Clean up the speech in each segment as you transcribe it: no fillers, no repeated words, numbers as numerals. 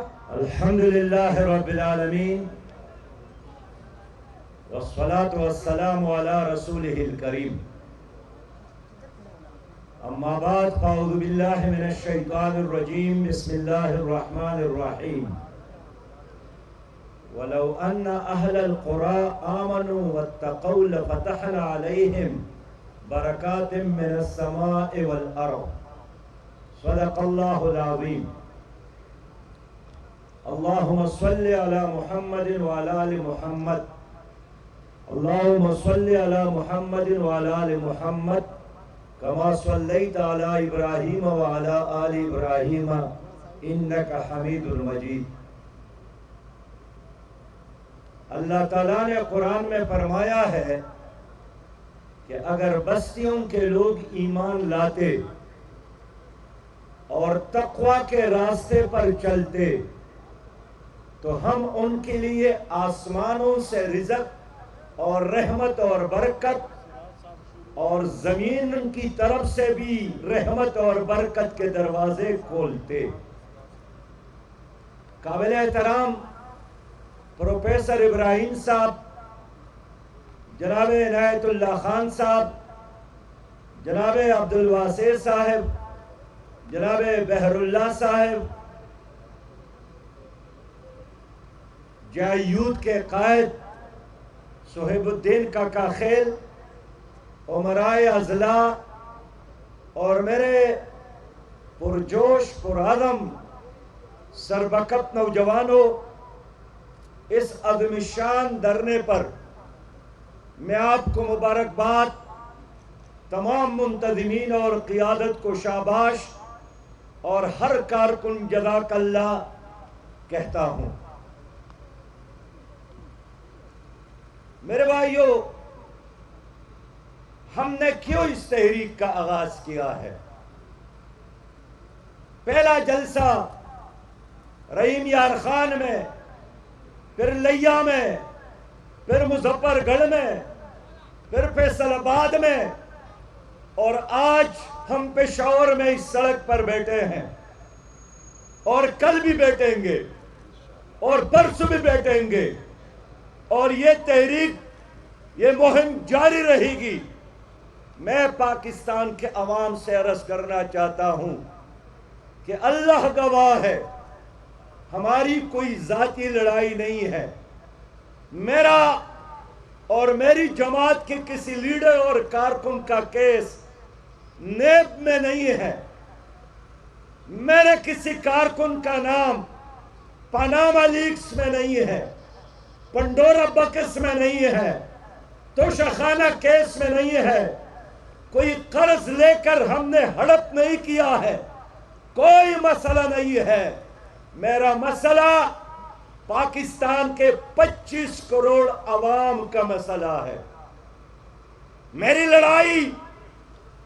الحمد للہ رب العالمین والصلاة والسلام علی رسولہ الکریم اما بعد فاعوذ باللہ من الشیطان الرجیم بسم اللہ الرحمن الرحیم ولو ان اہل القرى آمنوا واتقوا لفتحنا علیہم برکات من السماء والارض صدق اللہ العظیم اللہم صلی علی محمد وعلی آل محمد اللہم صلی علی محمد وعلی آل محمد کما صلیت علی ابراہیم وعلی آل ابراہیم انکا حمید المجید۔ اللہ تعالیٰ نے قرآن میں فرمایا ہے کہ اگر بستیوں کے لوگ ایمان لاتے اور تقوی کے راستے پر چلتے تو ہم ان کے لیے آسمانوں سے رزق اور رحمت اور برکت اور زمین کی طرف سے بھی رحمت اور برکت کے دروازے کھولتے۔ قابل احترام پروفیسر ابراہیم صاحب، جناب عنایت اللہ خان صاحب، جناب عبدالواسع صاحب، جناب بحر اللہ صاحب، جایوت کے قائد صہیب الدین کاکا خیل، عمرائے اضلاع اور میرے پرجوش پرعزم سربکت نوجوانوں، اس عظیم شان دھرنے پر میں آپ کو مبارکباد، تمام منتظمین اور قیادت کو شاباش اور ہر کارکن جزاک اللہ کہتا ہوں۔ میرے بھائیو، ہم نے کیوں اس تحریک کا آغاز کیا ہے؟ پہلا جلسہ رحیم یار خان میں، پھر لیا میں، پھر مظفر گڑھ میں، پھر فیصل آباد میں، اور آج ہم پشاور میں اس سڑک پر بیٹھے ہیں، اور کل بھی بیٹھیں گے، اور پرسوں بھی بیٹھیں گے، اور یہ تحریک، یہ مہم جاری رہے گی۔ میں پاکستان کے عوام سے عرض کرنا چاہتا ہوں کہ اللہ گواہ ہے، ہماری کوئی ذاتی لڑائی نہیں ہے۔ میرا اور میری جماعت کے کسی لیڈر اور کارکن کا کیس نیب میں نہیں ہے، میرے کسی کارکن کا نام پاناما لیکس میں نہیں ہے، پنڈورا بکس میں نہیں ہے، توشخانہ کیس میں نہیں ہے، کوئی قرض لے کر ہم نے ہڑپ نہیں کیا ہے، کوئی مسئلہ نہیں ہے۔ میرا مسئلہ پاکستان کے 25 کروڑ عوام کا مسئلہ ہے۔ میری لڑائی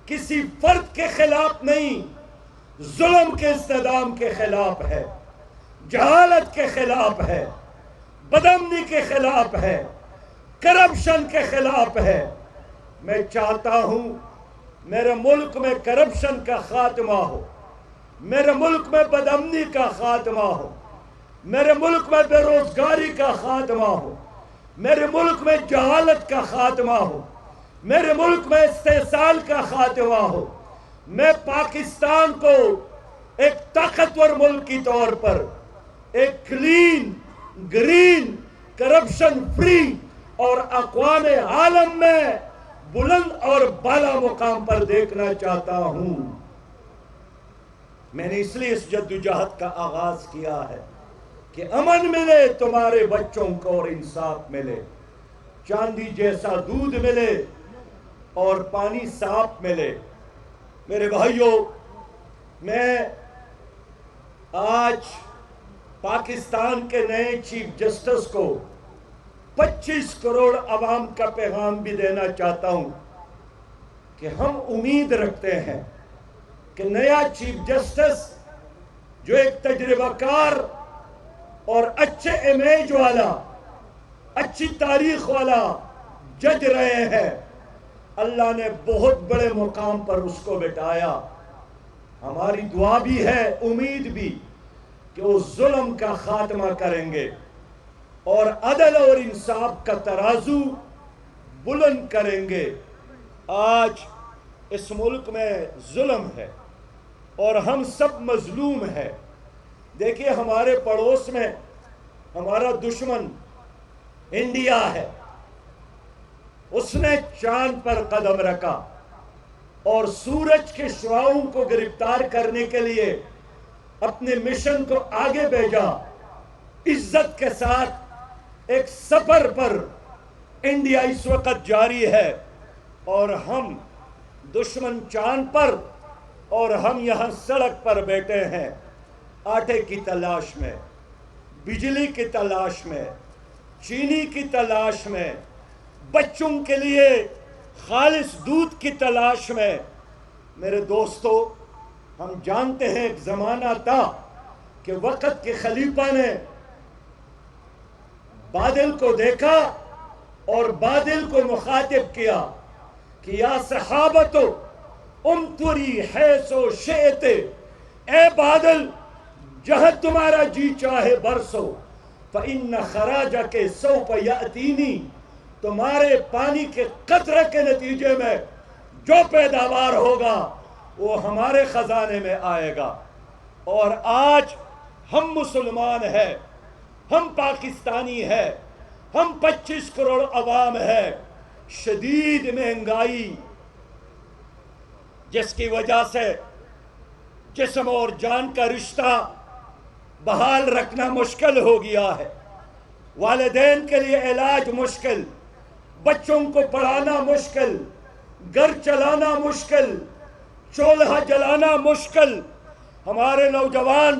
کسی فرد کے خلاف نہیں، ظلم کے استعدام کے خلاف ہے، جہالت کے خلاف ہے، بدامنی کے خلاف ہے، کرپشن کے خلاف ہے۔ میں چاہتا ہوں میرے ملک میں کرپشن کا خاتمہ ہو، میرے ملک میں بدامنی کا خاتمہ ہو، میرے ملک میں بے روزگاری کا خاتمہ ہو، میرے ملک میں جہالت کا خاتمہ ہو، میرے ملک میں استحصال کا خاتمہ ہو۔ میں پاکستان کو ایک طاقتور ملک کی طور پر ایک کلین، گرین، کرپشن فری اور اقوام عالم میں بلند اور بالا مقام پر دیکھنا چاہتا ہوں۔ میں نے اس لیے اس جدوجہد کا آغاز کیا ہے کہ امن ملے تمہارے بچوں کو اور انصاف ملے، چاندی جیسا دودھ ملے اور پانی صاف ملے۔ میرے بھائیوں، میں آج پاکستان کے نئے چیف جسٹس کو 25 کروڑ عوام کا پیغام بھی دینا چاہتا ہوں کہ ہم امید رکھتے ہیں کہ نیا چیف جسٹس جو ایک تجربہ کار اور اچھے امیج والا، اچھی تاریخ والا جج رہے ہیں، اللہ نے بہت بڑے مقام پر اس کو بٹھایا۔ ہماری دعا بھی ہے، امید بھی کہ وہ ظلم کا خاتمہ کریں گے اور عدل اور انصاف کا ترازو بلند کریں گے۔ آج اس ملک میں ظلم ہے اور ہم سب مظلوم ہیں۔ دیکھیے ہمارے پڑوس میں ہمارا دشمن انڈیا ہے، اس نے چاند پر قدم رکھا اور سورج کے شعاعوں کو گرفتار کرنے کے لیے اپنے مشن کو آگے بھیجا۔ عزت کے ساتھ ایک سفر پر انڈیا اس وقت جاری ہے اور ہم دشمن چاند پر اور ہم یہاں سڑک پر بیٹھے ہیں، آٹے کی تلاش میں، بجلی کی تلاش میں، چینی کی تلاش میں، بچوں کے لیے خالص دودھ کی تلاش میں۔ میرے دوستو، ہم جانتے ہیں ایک زمانہ تھا کہ وقت کے خلیفہ نے بادل کو دیکھا اور بادل کو مخاطب کیا کہ یا صحابتو امطری حیث شئت، اے بادل جہاں تمہارا جی چاہے برسو، فإن خراجک سوف یأتینی، تمہارے پانی کے قطرے کے نتیجے میں جو پیداوار ہوگا وہ ہمارے خزانے میں آئے گا۔ اور آج ہم مسلمان ہیں، ہم پاکستانی ہیں، ہم 25 کروڑ عوام ہیں، شدید مہنگائی جس کی وجہ سے جسم اور جان کا رشتہ بحال رکھنا مشکل ہو گیا ہے، والدین کے لیے علاج مشکل، بچوں کو پڑھانا مشکل، گھر چلانا مشکل، چولہا جلانا مشکل، ہمارے نوجوان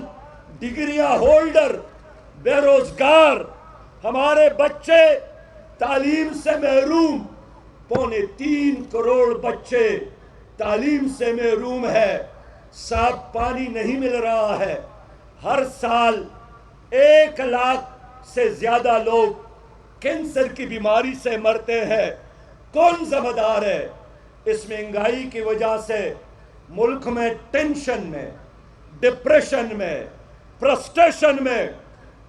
ڈگریاں ہولڈر بے روزگار، ہمارے بچے تعلیم سے محروم، 3.25 کروڑ بچے تعلیم سے محروم ہے، صاف پانی نہیں مل رہا ہے، ہر سال 1 لاکھ سے زیادہ لوگ کینسر کی بیماری سے مرتے ہیں۔ کون ذمہ دار ہے؟ اس مہنگائی کی وجہ سے ملک میں ٹینشن میں، ڈپریشن میں، فرسٹریشن میں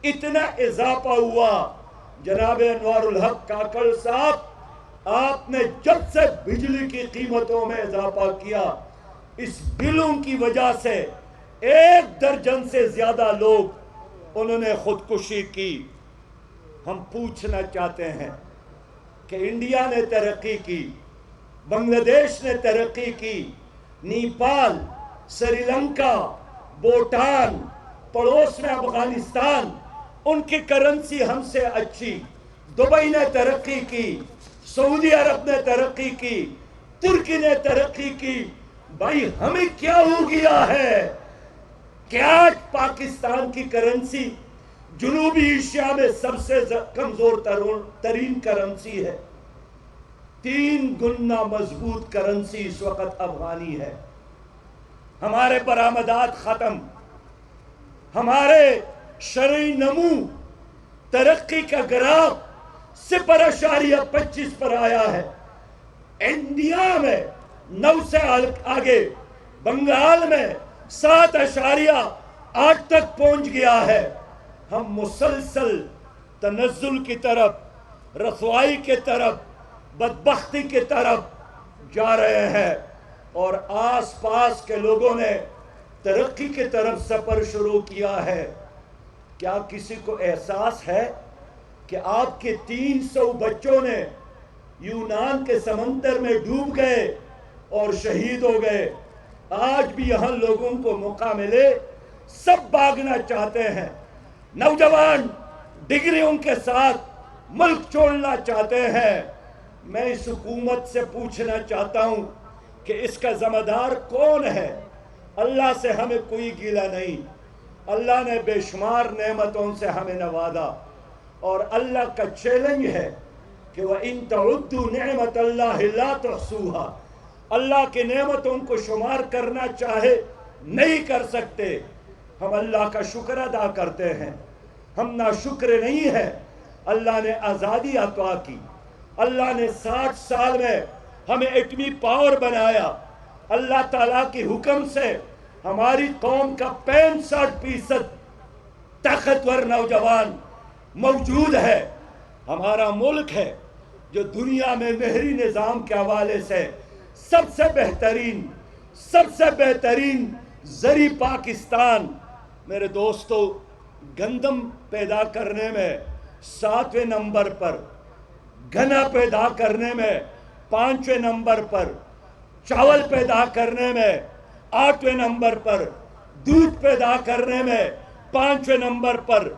اتنا اضافہ ہوا۔ جناب انوار الحق کاکڑ صاحب، آپ نے جب سے بجلی کی قیمتوں میں اضافہ کیا، اس بلوں کی وجہ سے 1 درجن سے زیادہ لوگ انہوں نے خودکشی کی۔ ہم پوچھنا چاہتے ہیں کہ انڈیا نے ترقی کی، بنگلہ دیش نے ترقی کی، نیپال، سری لنکا، بھوٹان، پڑوس میں افغانستان، ان کی کرنسی ہم سے اچھی، دبئی نے ترقی کی، سعودی عرب نے ترقی کی، ترکی نے ترقی کی، بھائی ہمیں کیا ہو گیا ہے؟ کیا پاکستان کی کرنسی جنوبی ایشیا میں سب سے کمزور ترین کرنسی ہے؟ 3 گنا مضبوط کرنسی اس وقت افغانی ہے۔ ہمارے برآمدات ختم، ہمارے شرعی نمو ترقی کا گراف 0.25 پر آیا ہے۔ انڈیا میں 9 سے آگے، بنگال میں 7.8 تک پہنچ گیا ہے۔ ہم مسلسل تنزل کی طرف، رسوائی کی طرف، بدبختی کی طرف جا رہے ہیں، اور آس پاس کے لوگوں نے ترقی کی طرف سفر شروع کیا ہے۔ کیا کسی کو احساس ہے کہ آپ کے 300 بچوں نے یونان کے سمندر میں ڈوب گئے اور شہید ہو گئے؟ آج بھی یہاں لوگوں کو موقع ملے، سب بھاگنا چاہتے ہیں، نوجوان ڈگریوں کے ساتھ ملک چھوڑنا چاہتے ہیں۔ میں اس حکومت سے پوچھنا چاہتا ہوں کہ اس کا ذمہ دار کون ہے؟ اللہ سے ہمیں کوئی گیلا نہیں، اللہ نے بے شمار نعمتوں سے ہمیں نوازا، اور اللہ کا چیلنج ہے کہ وَإِن تَعُدُّوا نِعْمَةَ اللَّهِ لَا تُحْصُوهَا، اللہ کی نعمتوں کو شمار کرنا چاہے نہیں کر سکتے۔ ہم اللہ کا شکر ادا کرتے ہیں، ہم ناشکر نہیں ہیں۔ اللہ نے آزادی عطا کی، اللہ نے 60 سال میں ہمیں ایٹمی پاور بنایا، اللہ تعالیٰ کے حکم سے ہماری قوم کا 65% طاقتور نوجوان موجود ہے. ہمارا ملک ہے جو دنیا میں مہری نظام کے حوالے سے سب سے بہترین زرعی پاکستان. میرے دوستو، گندم پیدا کرنے میں 7ویں نمبر پر، گنا پیدا کرنے میں 5ویں نمبر پر، چاول پیدا کرنے میں 8ویں نمبر پر، دودھ پیدا کرنے میں 5ویں نمبر پر،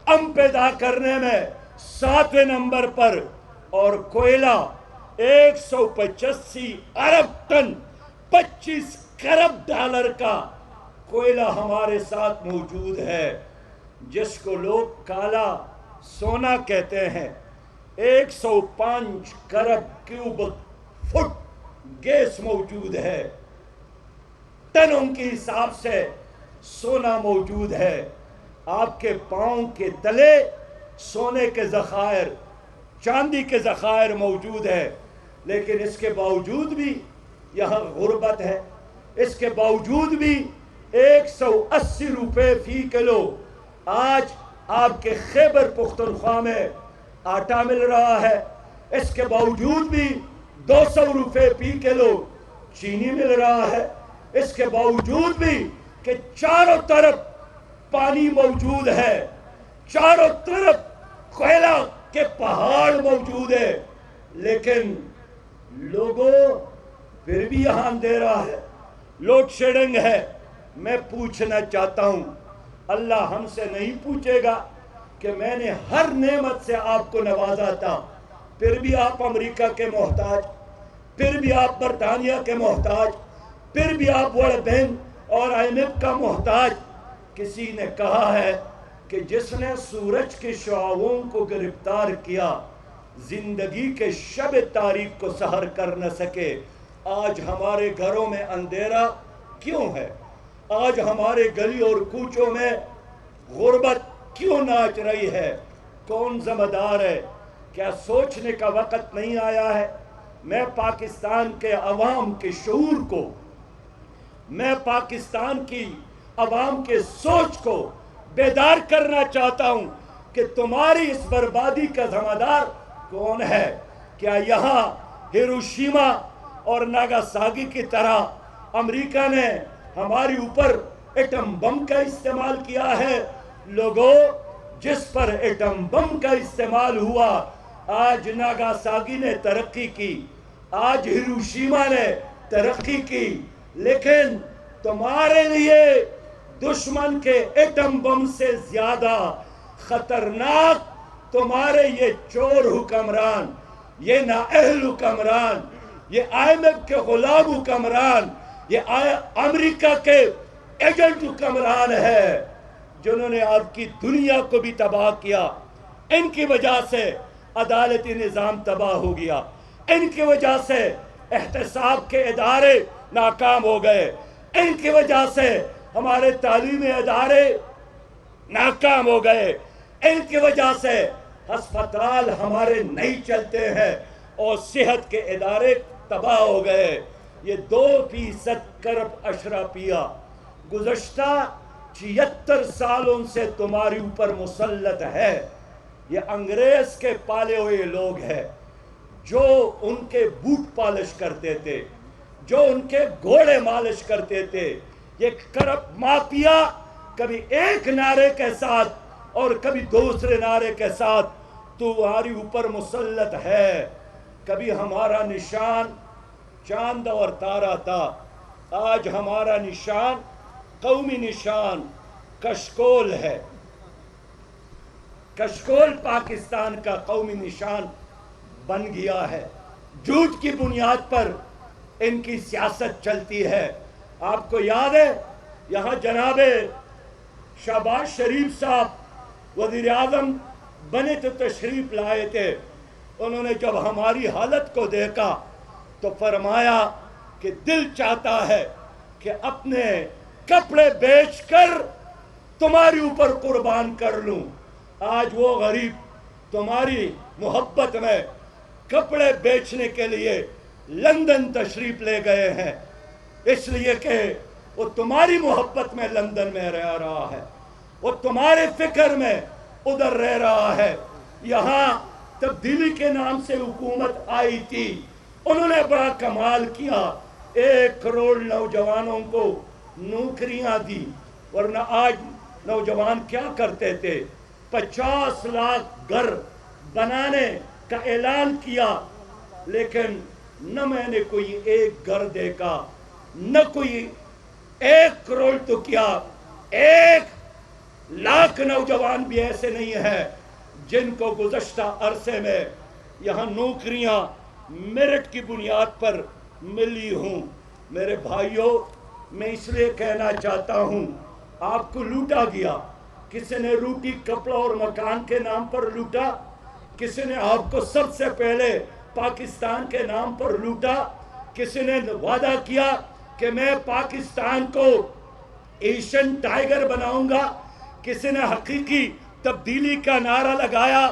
ام پیدا کرنے میں 7ویں نمبر پر، اور کوئلہ 185 ارب ٹن 25 کروڑ ڈالر کا کوئلہ ہمارے ساتھ موجود ہے، جس کو لوگ کالا سونا کہتے ہیں. 105 کروڑ کیوبک فٹ گیس موجود ہے، ٹنوں کے حساب سے سونا موجود ہے. آپ کے پاؤں کے تلے سونے کے ذخائر، چاندی کے ذخائر موجود ہے، لیکن اس کے باوجود بھی یہاں غربت ہے. اس کے باوجود بھی 180 روپے فی کلو آج آپ کے خیبر پختونخوا میں آٹا مل رہا ہے. اس کے باوجود بھی 200 روپے فی کلو چینی مل رہا ہے. اس کے باوجود بھی کہ چاروں طرف پانی موجود ہے، چاروں طرف کوئلہ کے پہاڑ موجود ہے، لیکن لوگوں پھر بھی یہاں اندھیرا ہے، لوڈ شیڈنگ ہے. میں پوچھنا چاہتا ہوں، اللہ ہم سے نہیں پوچھے گا کہ میں نے ہر نعمت سے آپ کو نوازا تھا، پھر بھی آپ امریکہ کے محتاج، پھر بھی آپ برطانیہ کے محتاج، پھر بھی آپ ورلڈ بینک اور IMF کا محتاج. کسی نے کہا ہے کہ جس نے سورج کے شعاعوں کو گرفتار کیا زندگی کے شب تاریک کو سحر کر نہ سکے. آج ہمارے گھروں میں اندھیرا کیوں ہے؟ آج ہمارے گلی اور کوچوں میں غربت کیوں ناچ رہی ہے؟ کون ذمہ دار ہے؟ کیا سوچنے کا وقت نہیں آیا ہے؟ میں پاکستان کے عوام کے شعور کو، میں پاکستان کی عوام کے سوچ کو بیدار کرنا چاہتا ہوں کہ تمہاری اس بربادی کا ذمہ دار کون ہے؟ کیا یہاں ہیروشیما اور ناگاساکی کی طرح امریکہ نے ہماری اوپر ایٹم بم کا استعمال کیا ہے؟ لوگوں، جس پر ایٹم بم کا استعمال ہوا، آج ناگاساکی نے ترقی کی، آج ہیروشیما نے ترقی کی، لیکن تمہارے لیے دشمن کے ایٹم بم سے زیادہ خطرناک تمہارے یہ چور حکمران، یہ نااہل حکمران، یہ IMF کے غلام حکمران، یہ امریکہ کے ایجنٹ حکمران ہے، جنہوں نے آپ کی دنیا کو بھی تباہ کیا. ان کی وجہ سے عدالتی نظام تباہ ہو گیا، ان کی وجہ سے احتساب کے ادارے ناکام ہو گئے، ان کی وجہ سے ہمارے تعلیمی ادارے ناکام ہو گئے، ان کی وجہ سے ہسپتال ہمارے نہیں چلتے ہیں اور صحت کے ادارے تباہ ہو گئے. یہ 2% کرب اشرافیہ گزشتہ 76 سالوں سے تمہاری اوپر مسلط ہے. یہ انگریز کے پالے ہوئے لوگ ہیں جو ان کے بوٹ پالش کرتے تھے، جو ان کے گھوڑے مالش کرتے تھے. یہ کرپ مافیا کبھی ایک نعرے کے ساتھ اور کبھی دوسرے نعرے کے ساتھ تمہاری اوپر مسلط ہے. کبھی ہمارا نشان چاند اور تارا تھا، آج ہمارا نشان، قومی نشان کشکول ہے. کشکول پاکستان کا قومی نشان بن گیا ہے. جھوٹ کی بنیاد پر ان کی سیاست چلتی ہے. آپ کو یاد ہے یہاں جناب شہباز شریف صاحب وزیر اعظم بنے تو تشریف لائے تھے. انہوں نے جب ہماری حالت کو دیکھا تو فرمایا کہ دل چاہتا ہے کہ اپنے کپڑے بیچ کر تمہاری اوپر قربان کر لوں. آج وہ غریب تمہاری محبت میں کپڑے بیچنے کے لیے لندن تشریف لے گئے ہیں، اس لیے کہ وہ تمہاری محبت میں لندن میں رہ رہا ہے. وہ تمہارے فکر میں ادھر رہ رہا ہے. یہاں تبدیلی کے نام سے حکومت آئی تھی, انہوں نے بڑا کمال کیا, 1 کروڑ نوجوانوں کو نوکریاں دی. ورنہ آج نوجوان کیا کرتے تھے؟ 50 لاکھ گھر بنانے کا اعلان کیا, لیکن نہ میں نے کوئی ایک گھر دیکھا, نہ کوئی 1 کروڑ تو کیا 1 لاکھ نوجوان بھی ایسے نہیں ہیں جن کو گزشتہ عرصے میں یہاں نوکریاں میرٹ کی بنیاد پر ملی ہوں. میرے بھائیوں, میں اس لیے کہنا چاہتا ہوں, آپ کو لوٹا گیا. کسی نے روٹی کپڑا اور مکان کے نام پر لوٹا, کسی نے آپ کو سب سے پہلے پاکستان کے نام پر لوٹا, کسی نے وعدہ کیا کہ میں پاکستان کو ایشین ٹائیگر بناؤں گا, کسی نے حقیقی تبدیلی کا نعرہ لگایا,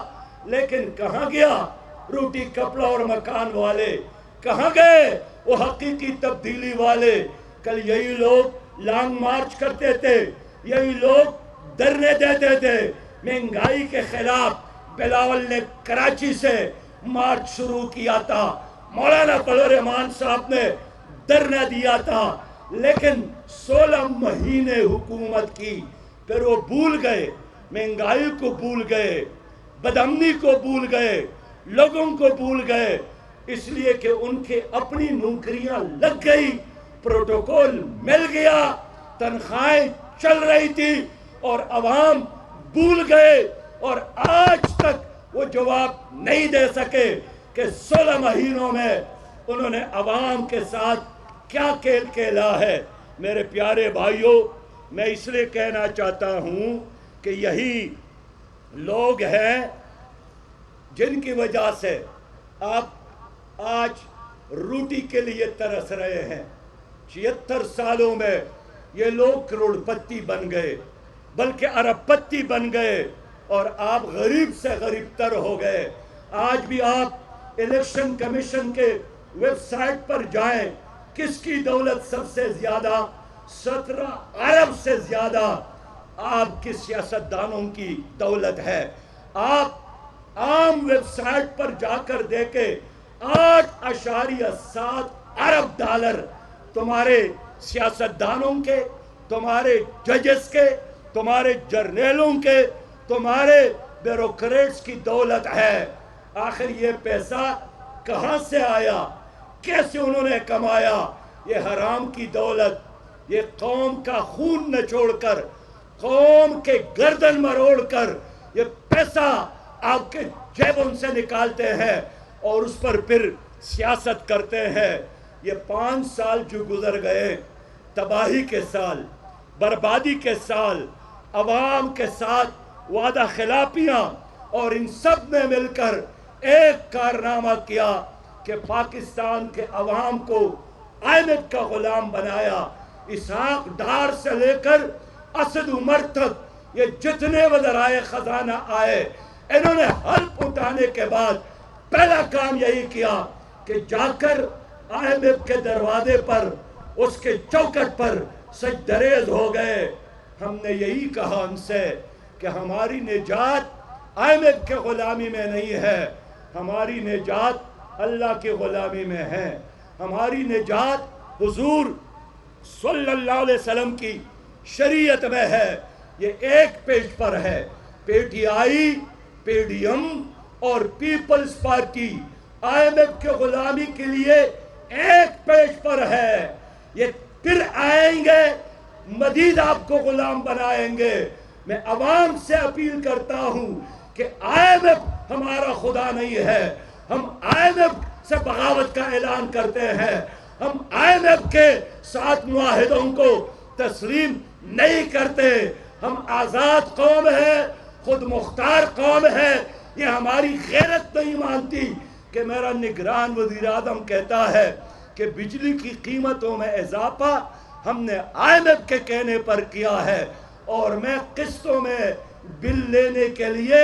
لیکن کہاں گیا روٹی کپڑا اور مکان والے؟ کہاں گئے وہ حقیقی تبدیلی والے؟ کل یہی لوگ لانگ مارچ کرتے تھے, یہی لوگ دھرنے دیتے تھے مہنگائی کے خلاف. بلاول نے کراچی سے مارچ شروع کیا تھا, مولانا فضل الرحمان صاحب نے دھرنا دیا تھا, لیکن 16 مہینے حکومت کی, پھر وہ بھول گئے, مہنگائی کو بھول گئے, بدامنی کو بھول گئے, لوگوں کو بھول گئے, اس لیے کہ ان کے اپنی نوکریاں لگ گئی, پروٹوکول مل گیا, تنخواہیں چل رہی تھی, اور عوام بھول گئے. اور آج تک وہ جواب نہیں دے سکے کہ 16 مہینوں میں انہوں نے عوام کے ساتھ کیا کھیل کھیلا ہے. میرے پیارے بھائیوں, میں اس لیے کہنا چاہتا ہوں کہ یہی لوگ ہیں جن کی وجہ سے آپ آج روٹی کے لیے ترس رہے ہیں. 76 سالوں میں یہ لوگ کروڑ پتی بن گئے, بلکہ ارب پتی بن گئے, اور آپ غریب سے غریب تر ہو گئے. آج بھی آپ الیکشن کمیشن کے ویب سائٹ پر جائیں, کس کی دولت سب سے زیادہ؟ 17 ارب سے زیادہ آپ کی سیاستدانوں کی دولت ہے. آپ عام ویب سائٹ پر جا کر دیکھیں, 8.7 ارب ڈالر تمہارے سیاستدانوں کے, تمہارے ججز کے, تمہارے جرنیلوں کے, تمہارے بیوروکریٹس کی دولت ہے. آخر یہ پیسہ کہاں سے آیا؟ کیسے انہوں نے کمایا؟ یہ حرام کی دولت, یہ قوم کا خون نچوڑ کر, قوم کے گردن مروڑ کر یہ پیسہ آپ کے جیبوں سے نکالتے ہیں اور اس پر پھر سیاست کرتے ہیں. یہ 5 سال جو گزر گئے, تباہی کے سال, بربادی کے سال, عوام کے ساتھ وعدہ خلافیاں, اور ان سب نے مل کر ایک کارنامہ کیا کہ پاکستان کے عوام کو آئی ایف کا غلام بنایا. اسحاق ڈار سے لے کر اسد عمر تک یہ جتنے وزرائے خزانہ آئے, انہوں نے حلف اٹھانے کے بعد پہلا کام یہی کیا کہ جا کر آئی ایم ایف کے دروازے پر, اس کے چوکٹ پر سجدریز ہو گئے. ہم نے یہی کہا ان سے کہ ہماری نجات آئی ایم ایف کے غلامی میں نہیں ہے, ہماری نجات اللہ کی غلامی میں ہے, ہماری نجات حضور صلی اللہ علیہ وسلم کی شریعت میں ہے. یہ ایک پیج پر ہے, پی ٹی آئی, پی ڈی ایم اور People's Party I M F کے غلامی کے لیے ایک پیج پر ہے. یہ پھر آئیں گے, مزید آپ کو غلام بنائیں گے. میں عوام سے اپیل کرتا ہوں کہ آئی ایم ایف ہمارا خدا نہیں ہے. ہم آئی ایم ایف سے بغاوت کا اعلان کرتے ہیں, ہم آئی ایم ایف کے ساتھ معاہدوں کو تسلیم نہیں کرتے. ہم آزاد قوم ہے, خود مختار قوم ہے. یہ ہماری غیرت نہیں مانتی کہ میرا نگران وزیر اعظم کہتا ہے کہ بجلی کی قیمتوں میں اضافہ ہم نے آئی ایم ایف کے کہنے پر کیا ہے, اور میں قسطوں میں بل لینے کے لیے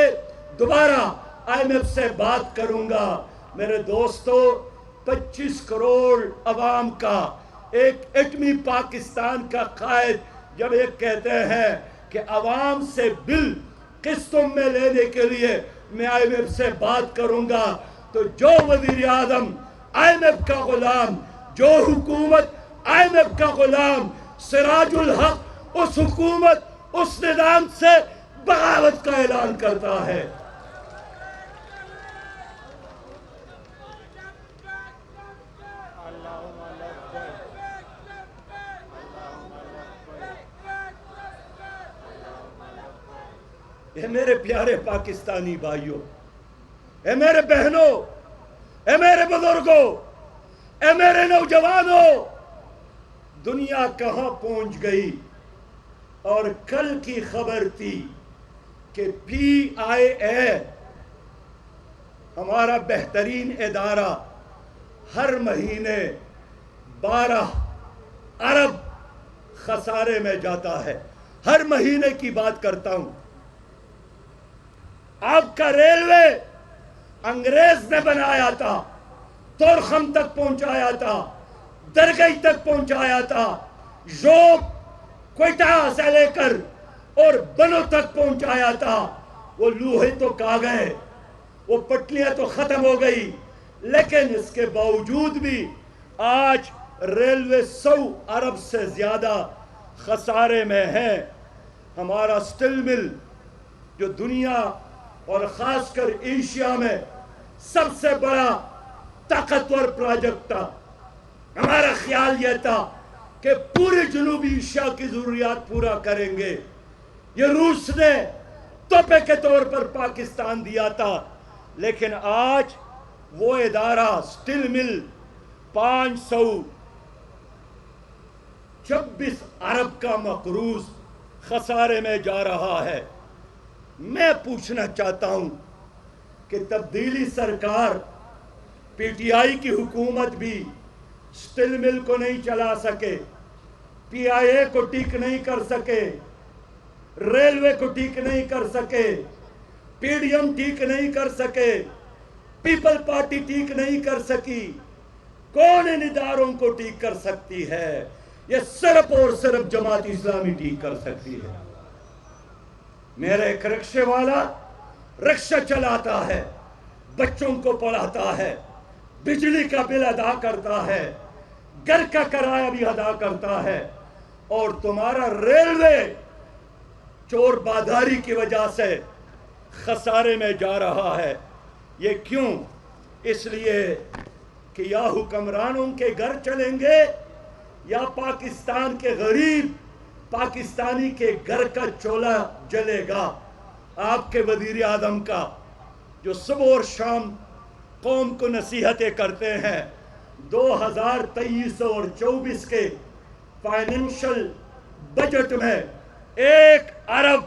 دوبارہ آئی ایم ایف سے بات کروں گا. میرے دوستو, 25 کروڑ عوام کا ایک ایٹمی پاکستان کا قائد جب ایک کہتے ہیں کہ عوام سے بل قسطوں میں لینے کے لیے میں آئی ایم ایف سے بات کروں گا، تو جو وزیر اعظم آئی ایم ایف کا غلام، جو حکومت آئی ایم ایف کا غلام، سراج الحق اس حکومت اس نظام سے بغاوت کا اعلان کرتا ہے، اے میرے پیارے پاکستانی بھائیوں، اے میرے بہنوں، اے میرے بزرگوں، اے میرے نوجوانوں، دنیا کہاں پہنچ گئی؟ اور کل کی خبر تھی کہ PIA ہمارا بہترین ادارہ ہر مہینے 12 ارب خسارے میں جاتا ہے، ہر مہینے کی بات کرتا ہوں۔ آپ کا ریلوے انگریز نے بنایا تھا، تورخم تک پہنچایا تھا، درگئی تک پہنچایا تھا، ژوب کوئٹہ سے لے کر اور بنو تک پہنچایا تھا۔ وہ لوہے تو کھا گئے، وہ پٹلیاں تو ختم ہو گئی، لیکن اس کے باوجود بھی آج ریلوے 100 ارب سے زیادہ خسارے میں ہے۔ ہمارا سٹل مل جو دنیا اور خاص کر ایشیا میں سب سے بڑا طاقتور پروجیکٹ تھا، ہمارا خیال یہ تھا کہ پورے جنوبی ایشیا کی ضروریات پورا کریں گے۔ یہ روس نے تحفے کے طور پر پاکستان دیا تھا، لیکن آج وہ ادارہ سٹل مل 526 ارب کا مقروض خسارے میں جا رہا ہے۔ میں پوچھنا چاہتا ہوں کہ تبدیلی سرکار PTI کی حکومت بھی سٹل مل کو نہیں چلا سکے، PIA کو ٹھیک نہیں کر سکے، ریلوے کو ٹھیک نہیں کر سکے، PDM ٹھیک نہیں کر سکے، پیپل پارٹی ٹھیک نہیں کر سکی، کون ان اداروں کو ٹھیک کر سکتی ہے؟ یہ صرف اور صرف جماعت اسلامی ٹھیک کر سکتی ہے۔ میرا ایک رکشے والا رکشہ چلاتا ہے، بچوں کو پڑھاتا ہے، بجلی کا بل ادا کرتا ہے، گھر کا کرایہ بھی ادا کرتا ہے، اور تمہارا ریلوے چور بازاری کی وجہ سے خسارے میں جا رہا ہے۔ یہ کیوں؟ اس لیے کہ یا حکمرانوں کے گھر چلیں گے یا پاکستان کے غریب پاکستانی کے گھر کا چولہا جلے گا۔ آپ کے وزیر اعظم کا جو صبح اور شام قوم کو نصیحتیں کرتے ہیں، 2023 اور 24 کے فائنینشل بجٹ میں 1 ارب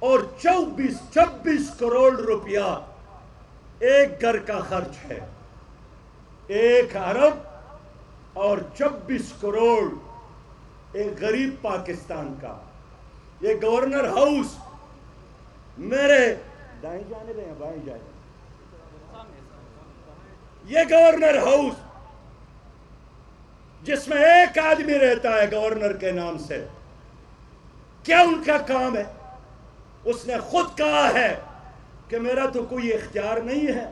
اور 26 کروڑ روپیہ ایک گھر کا خرچ ہے۔ 1 ارب اور 26 کروڑ ایک غریب پاکستان کا۔ یہ گورنر ہاؤس میرے دائیں جانب ہیں بائیں جانب، یہ گورنر ہاؤس جس میں ایک آدمی رہتا ہے گورنر کے نام سے، کیا ان کا کام ہے؟ اس نے خود کہا ہے کہ میرا تو کوئی اختیار نہیں ہے،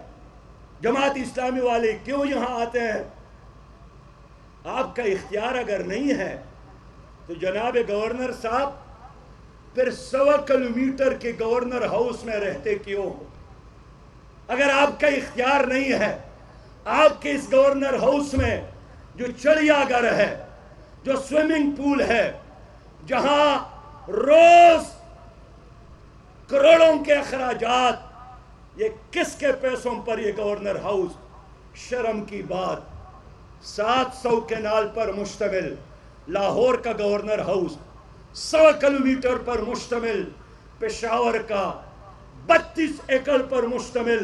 جماعت اسلامی والے کیوں یہاں آتے ہیں؟ آپ کا اختیار اگر نہیں ہے تو جناب گورنر صاحب پھر 100 کلومیٹر کے گورنر ہاؤس میں رہتے کیوں ہو؟ اگر آپ کا اختیار نہیں ہے، آپ کے اس گورنر ہاؤس میں جو چڑیا گھر ہے، جو سوئمنگ پول ہے، جہاں روز کروڑوں کے اخراجات، یہ کس کے پیسوں پر یہ گورنر ہاؤس؟ شرم کی بات۔ 700 کنال پر مشتمل لاہور کا گورنر ہاؤس، 100 کلومیٹر پر مشتمل پشاور کا، 32 ایکڑ پر مشتمل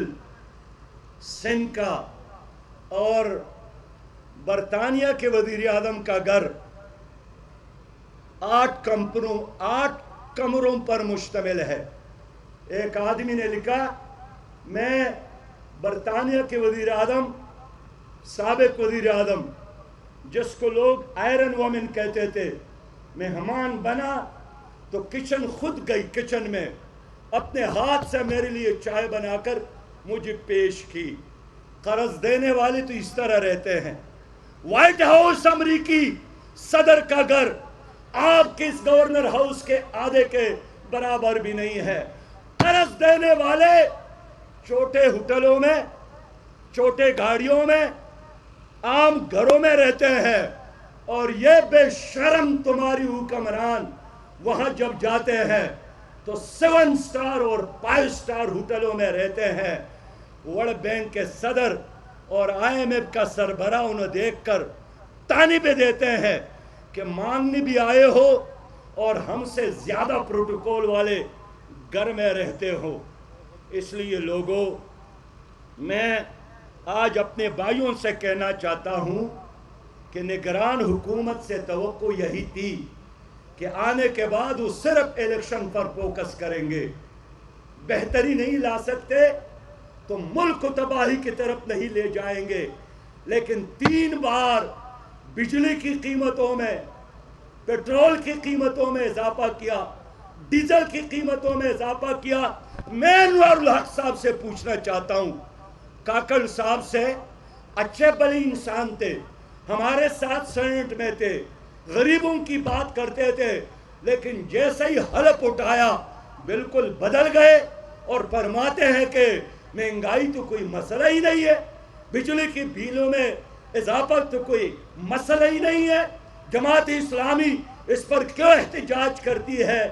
سندھ کا، اور برطانیہ کے وزیر اعظم کا گھر 8 کمروں پر مشتمل ہے۔ ایک آدمی نے لکھا، میں برطانیہ کے وزیر اعظم، سابق وزیر اعظم جس کو لوگ آئرن وومن کہتے تھے، مہمان بنا تو کچن خود گئی کچن میں اپنے ہاتھ سے میرے لیے چائے بنا کر مجھے پیش کی. قرض دینے والے تو اس طرح رہتے ہیں. وائٹ ہاؤس امریکی صدر کا گھر آپ کے اس گورنر ہاؤس کے آدھے کے برابر بھی نہیں ہے. قرض دینے والے چھوٹے ہوٹلوں میں، چھوٹے گاڑیوں میں، عام گھروں میں رہتے ہیں، اور یہ بے شرم تمہاری حکمران وہاں جب جاتے ہیں تو 7 سٹار اور 5 سٹار ہوٹلوں میں رہتے ہیں. ورلڈ بینک کے صدر اور IMF کا سربراہ انہیں دیکھ کر تانے بھی دیتے ہیں کہ مانگنے بھی آئے ہو اور ہم سے زیادہ پروٹوکول والے گھر میں رہتے ہو. اس لیے لوگوں، میں آج اپنے بھائیوں سے کہنا چاہتا ہوں کہ نگران حکومت سے توقع یہی تھی کہ آنے کے بعد وہ صرف الیکشن پر فوکس کریں گے. بہتری نہیں لا سکتے تو ملک کو تباہی کی طرف نہیں لے جائیں گے. لیکن 3 بار بجلی کی قیمتوں میں، پیٹرول کی قیمتوں میں اضافہ کیا، ڈیزل کی قیمتوں میں اضافہ کیا. میں انوار الحق صاحب سے پوچھنا چاہتا ہوں، کاکڑ صاحب سے اچھے بھلے انسان تھے، ہمارے ساتھ سینٹ میں تھے، غریبوں کی بات کرتے تھے، لیکن جیسے ہی حلف اٹھایا بالکل بدل گئے اور فرماتے ہیں کہ مہنگائی تو کوئی مسئلہ ہی نہیں ہے، بجلی کی بلوں میں اضافہ تو کوئی مسئلہ ہی نہیں ہے. جماعت اسلامی اس پر کیوں احتجاج کرتی ہے؟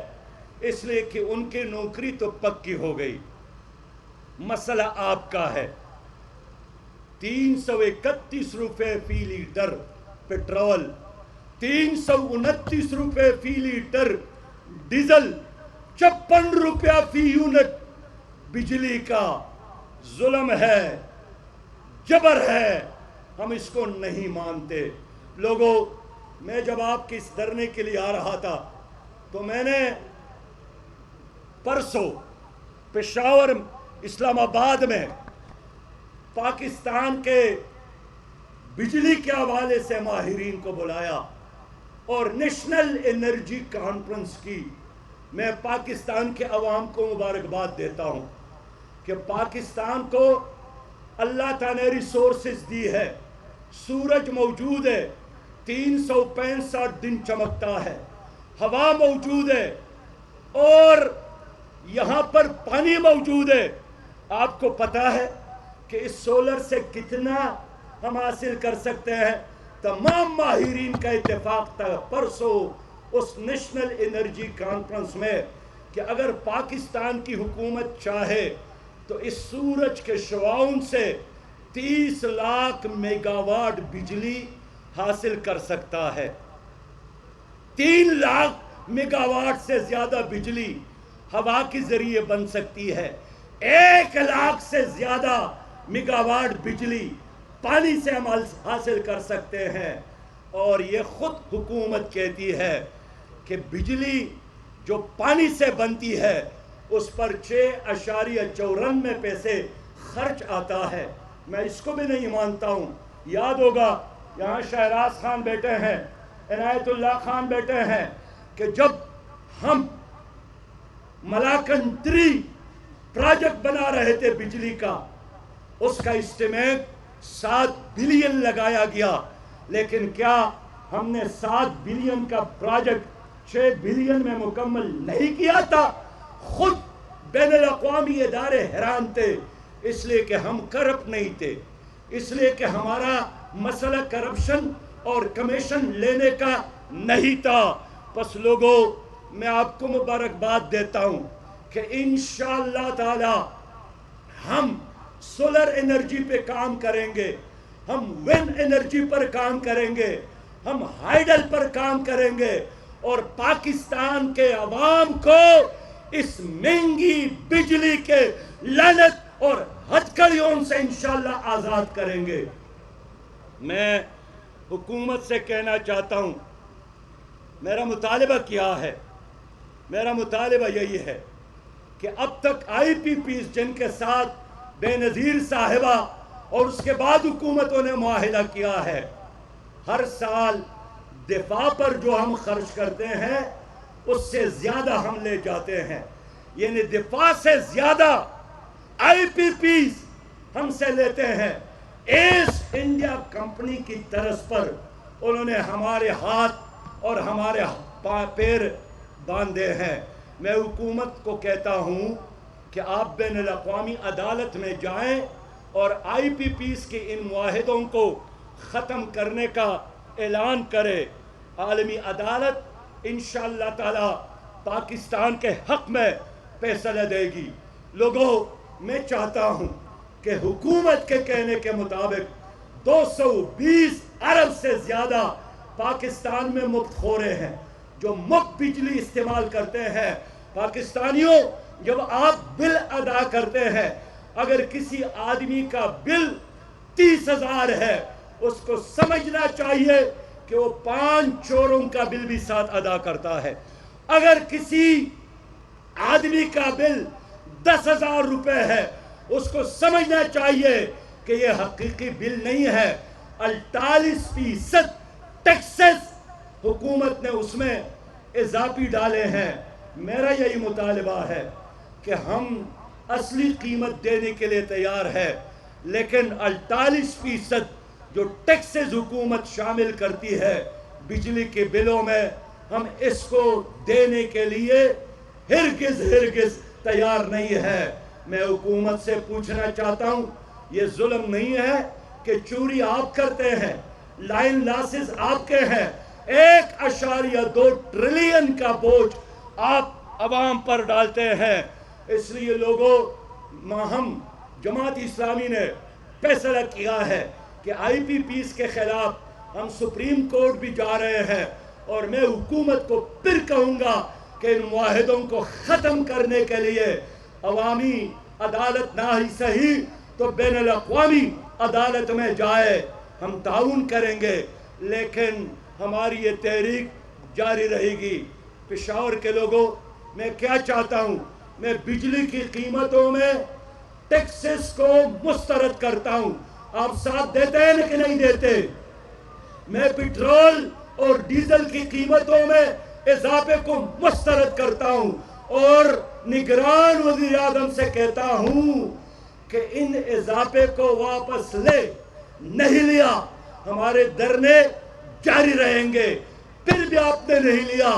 اس لیے کہ ان کی نوکری تو پکی ہو گئی. مسئلہ آپ کا ہے. 331 روپے فی لیٹر پیٹرول، 329 روپے فی لیٹر ڈیزل، 56 روپیہ فی یونٹ بجلی کا ظلم ہے، جبر ہے. ہم اس کو نہیں مانتے. لوگوں، میں جب آپ کے اس دھرنے کے لیے آ رہا تھا تو میں نے پرسوں پشاور، اسلام آباد میں پاکستان کے بجلی کے حوالے سے ماہرین کو بلایا اور نیشنل انرجی کانفرنس کی. میں پاکستان کے عوام کو مبارکباد دیتا ہوں کہ پاکستان کو اللہ تعالیٰ نے ریسورسز دی ہے. سورج موجود ہے، 365 دن چمکتا ہے، ہوا موجود ہے، اور یہاں پر پانی موجود ہے. آپ کو پتا ہے کہ اس سولر سے کتنا ہم حاصل کر سکتے ہیں؟ تمام ماہرین کا اتفاق تھا پرسوں اس نیشنل انرجی کانفرنس میں کہ اگر پاکستان کی حکومت چاہے تو اس سورج کے شعاعوں سے 30 لاکھ میگا واٹ بجلی حاصل کر سکتا ہے. 3 لاکھ میگا واٹ سے زیادہ بجلی ہوا کے ذریعے بن سکتی ہے. 1 لاکھ سے زیادہ میگا واٹ بجلی پانی سے ہم حاصل کر سکتے ہیں. اور یہ خود حکومت کہتی ہے کہ بجلی جو پانی سے بنتی ہے اس پر 6.94 پیسے خرچ آتا ہے. میں اس کو بھی نہیں مانتا ہوں. یاد ہوگا یہاں شہراز خان بیٹھے ہیں، عنایت اللہ خان بیٹھے ہیں، کہ جب ہم ملاکن 3 پروجیکٹ بنا رہے تھے بجلی کا، اس کا اسٹیمیٹ 7 بلین لگایا گیا، لیکن کیا ہم نے 7 بلین کا پروجیکٹ 6 بلین میں مکمل نہیں کیا تھا؟ خود بین الاقوامی ادارے حیران تھے، اس لیے کہ ہم کرپٹ نہیں تھے، اس لیے کہ ہمارا مسئلہ کرپشن اور کمیشن لینے کا نہیں تھا. پس لوگوں، میں آپ کو مبارکباد دیتا ہوں کہ انشاءاللہ تعالی ہم سولر انرجی پہ کام کریں گے، ہم ونڈ انرجی پر کام کریں گے، ہم ہائیڈل پر کام کریں گے، اور پاکستان کے عوام کو اس مہنگی بجلی کے لعنت اور ہتھکڑیوں سے انشاءاللہ آزاد کریں گے. میں حکومت سے کہنا چاہتا ہوں، میرا مطالبہ کیا ہے؟ میرا مطالبہ یہی ہے کہ اب تک IPPs جن کے ساتھ بے نظیر صاحبہ اور اس کے بعد حکومتوں نے معاہدہ کیا ہے، ہر سال دفاع پر جو ہم خرچ کرتے ہیں اس سے زیادہ ہم لے جاتے ہیں، یعنی دفاع سے زیادہ آئی پی پیز ہم سے لیتے ہیں۔ ایسٹ انڈیا کمپنی کی طرز پر انہوں نے ہمارے ہاتھ اور ہمارے پیر باندھے ہیں۔ میں حکومت کو کہتا ہوں کہ آپ بین الاقوامی عدالت میں جائیں اور آئی پی پیز کے ان معاہدوں کو ختم کرنے کا اعلان کرے۔ عالمی عدالت انشاءاللہ تعالی پاکستان کے حق میں فیصلہ دے گی۔ لوگوں، میں چاہتا ہوں کہ حکومت کے کہنے کے مطابق 220 ارب سے زیادہ پاکستان میں مفت خورے ہیں جو مفت بجلی استعمال کرتے ہیں۔ پاکستانیوں، جب آپ بل ادا کرتے ہیں، اگر کسی آدمی کا بل 30,000 ہے، اس کو سمجھنا چاہیے کہ وہ 5 چوروں کا بل بھی ساتھ ادا کرتا ہے۔ اگر کسی آدمی کا بل 10,000 روپے ہے، اس کو سمجھنا چاہیے کہ یہ حقیقی بل نہیں ہے۔ 48% ٹیکسز حکومت نے اس میں اضافی ڈالے ہیں۔ میرا یہی مطالبہ ہے کہ ہم اصلی قیمت دینے کے لیے تیار ہے، لیکن 48% جو ٹیکسز حکومت شامل کرتی ہے بجلی کے بلوں میں، ہم اس کو دینے کے لیے ہرگز تیار نہیں ہے۔ میں حکومت سے پوچھنا چاہتا ہوں، یہ ظلم نہیں ہے کہ چوری آپ کرتے ہیں، لائن لاسز آپ کے ہیں، 1.2 ٹریلین کا بوجھ آپ عوام پر ڈالتے ہیں۔ اس لیے لوگوں، ہم جماعت اسلامی نے فیصلہ کیا ہے کہ آئی پی پیز کے خلاف ہم سپریم کورٹ بھی جا رہے ہیں، اور میں حکومت کو پھر کہوں گا کہ ان معاہدوں کو ختم کرنے کے لیے عوامی عدالت نہ ہی صحیح تو بین الاقوامی عدالت میں جائے، ہم تعاون کریں گے، لیکن ہماری یہ تحریک جاری رہے گی۔ پشاور کے لوگوں، میں کیا چاہتا ہوں، میں بجلی کی قیمتوں میں ٹیکسز کو مسترد کرتا ہوں۔ آپ ساتھ دیتے ہیں کہ نہیں دیتے؟ میں پٹرول اور ڈیزل کی قیمتوں میں اضافے کو مسترد کرتا ہوں، اور نگران وزیر اعظم سے کہتا ہوں کہ ان اضافے کو واپس لے۔ نہیں لیا، ہمارے دھرنے جاری رہیں گے۔ پھر بھی آپ نے نہیں لیا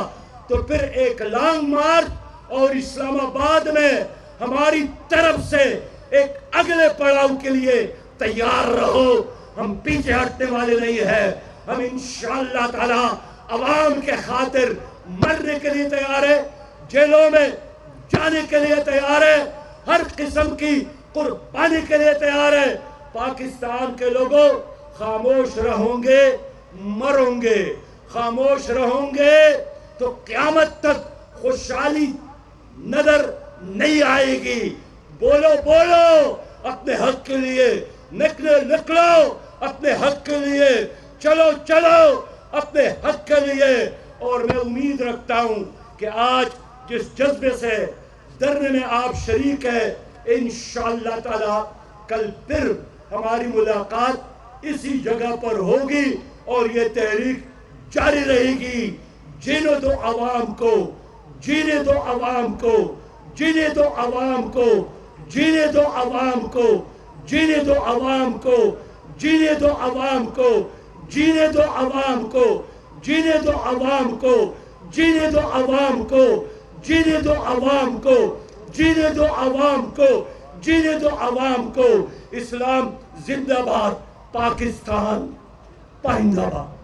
تو پھر ایک لانگ مارچ، اور اسلام آباد میں ہماری طرف سے ایک اگلے پڑاؤ کے لیے تیار رہو۔ ہم پیچھے ہٹنے والے نہیں ہیں۔ ہم انشاءاللہ تعالی عوام کے خاطر مرنے کے لیے تیار ہے، جیلوں میں جانے کے لیے تیار ہے، ہر قسم کی قربانی کے لیے تیار ہے۔ پاکستان کے لوگوں، خاموش رہوں گے مروں گے، خاموش رہوں گے تو قیامت تک خوشحالی نظر نہیں آئے گی۔ بولو بولو اپنے حق کے لیے، نکلو اپنے حق کے لیے، چلو اپنے حق کے لیے۔ اور میں امید رکھتا ہوں کہ آج جس جذبے سے دھرنے میں آپ شریک ہیں، انشاءاللہ تعالی کل پھر ہماری ملاقات اسی جگہ پر ہوگی اور یہ تحریک جاری رہے گی۔ جینے دو عوام کو، جینے دو عوام کو، جینے دو عوام کو، جینے دو عوام کو، جینے دو عوام کو، جینے دو عوام کو، جینے دو عوام کو، جینے دو عوام کو، جینے دو عوام کو، جینے دو عوام کو، جینے دو عوام کو، جینے دو عوام کو۔ اسلام زندہ باد، پاکستان پائندہ باد۔